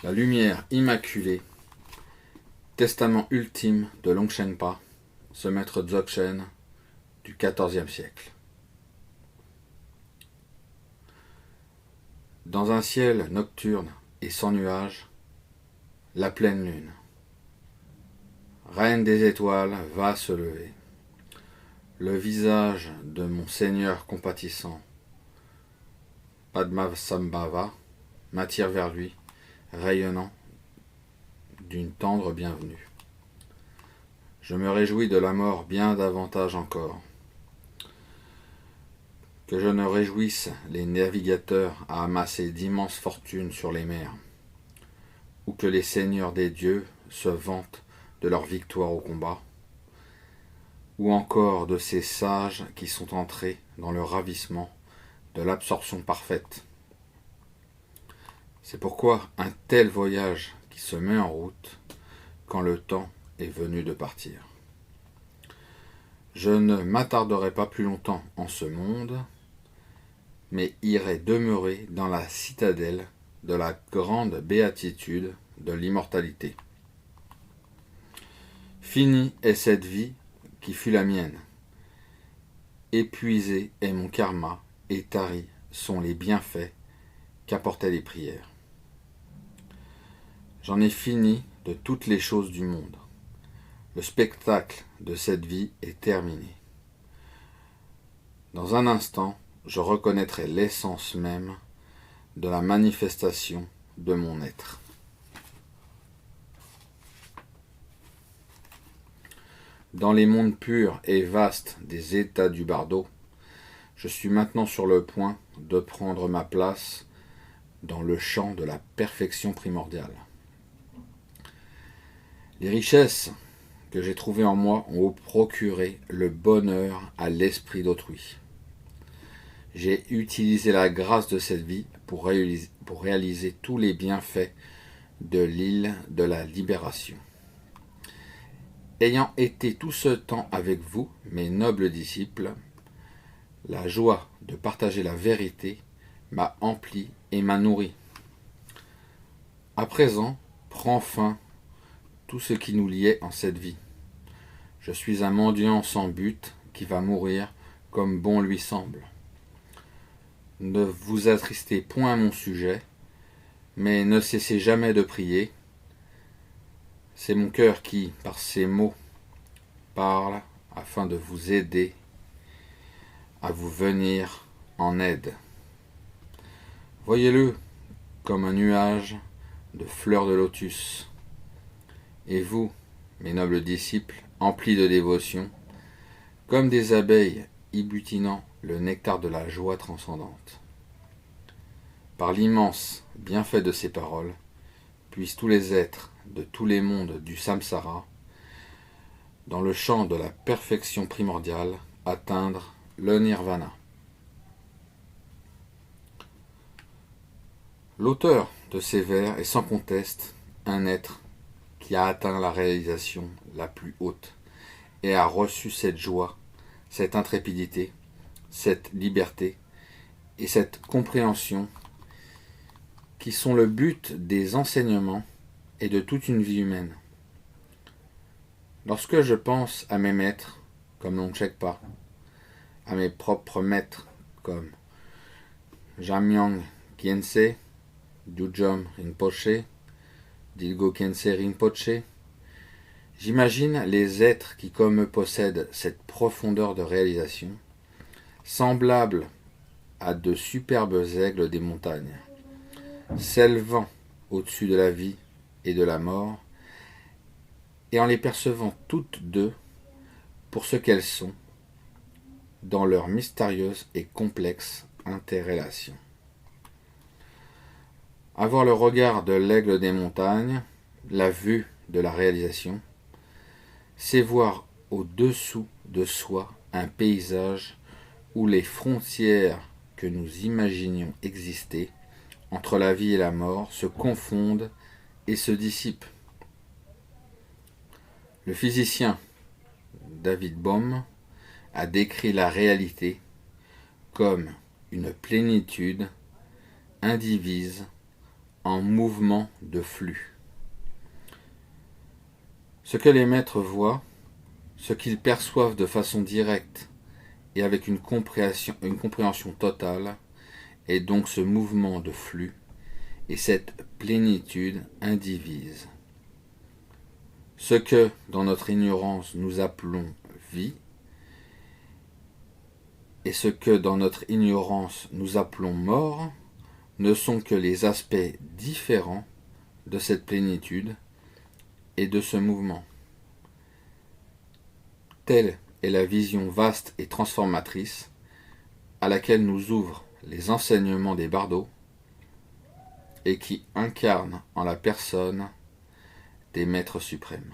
La lumière immaculée, testament ultime de Longchenpa, ce maître Dzogchen du XIVe siècle. Dans un ciel nocturne et sans nuages, la pleine lune, reine des étoiles, va se lever. Le visage de mon Seigneur compatissant, Padmasambhava, m'attire vers lui, rayonnant d'une tendre bienvenue. Je me réjouis de la mort bien davantage encore que je ne réjouisse les navigateurs à amasser d'immenses fortunes sur les mers, ou que les seigneurs des dieux se vantent de leur victoire au combat, ou encore de ces sages qui sont entrés dans le ravissement de l'absorption parfaite. C'est pourquoi un tel voyage qui se met en route quand le temps est venu de partir. Je ne m'attarderai pas plus longtemps en ce monde, mais irai demeurer dans la citadelle de la grande béatitude de l'immortalité. Finie est cette vie qui fut la mienne. Épuisé est mon karma et taris sont les bienfaits qu'apportaient les prières. J'en ai fini de toutes les choses du monde. Le spectacle de cette vie est terminé. Dans un instant, je reconnaîtrai l'essence même de la manifestation de mon être. Dans les mondes purs et vastes des états du bardo, je suis maintenant sur le point de prendre ma place dans le champ de la perfection primordiale. Les richesses que j'ai trouvées en moi ont procuré le bonheur à l'esprit d'autrui. J'ai utilisé la grâce de cette vie pour réaliser tous les bienfaits de l'île de la libération. Ayant été tout ce temps avec vous, mes nobles disciples, la joie de partager la vérité m'a empli et m'a nourri. À présent, prend fin tout ce qui nous liait en cette vie. Je suis un mendiant sans but qui va mourir comme bon lui semble. Ne vous attristez point à mon sujet, mais ne cessez jamais de prier. C'est mon cœur qui, par ces mots, parle afin de vous aider à vous venir en aide. Voyez-le comme un nuage de fleurs de lotus. Et vous, mes nobles disciples, emplis de dévotion, comme des abeilles y butinant le nectar de la joie transcendante. Par l'immense bienfait de ces paroles, puissent tous les êtres de tous les mondes du samsara, dans le champ de la perfection primordiale, atteindre le nirvana. L'auteur de ces vers est sans conteste un être qui a atteint la réalisation la plus haute et a reçu cette joie, cette intrépidité, cette liberté et cette compréhension qui sont le but des enseignements et de toute une vie humaine. Lorsque je pense à mes maîtres, comme Longchenpa, à mes propres maîtres, comme Jamyang Khyentse, Dudjom Rinpoche, Dilgo Khyentse Rinpoche, j'imagine les êtres qui, comme eux, possèdent cette profondeur de réalisation, semblables à de superbes aigles des montagnes, s'élevant au-dessus de la vie et de la mort, et en les percevant toutes deux pour ce qu'elles sont, dans leur mystérieuse et complexe interrelation. Avoir le regard de l'aigle des montagnes, la vue de la réalisation, c'est voir au-dessous de soi un paysage où les frontières que nous imaginions exister entre la vie et la mort se confondent et se dissipent. Le physicien David Bohm a décrit la réalité comme une plénitude indivise en mouvement de flux. Ce que les maîtres voient, ce qu'ils perçoivent de façon directe et avec une compréhension totale, est donc ce mouvement de flux et cette plénitude indivise. Ce que, dans notre ignorance, nous appelons vie, et ce que, dans notre ignorance, nous appelons mort, ne sont que les aspects différents de cette plénitude et de ce mouvement. Telle est la vision vaste et transformatrice à laquelle nous ouvrent les enseignements des bardos et qui incarne en la personne des maîtres suprêmes.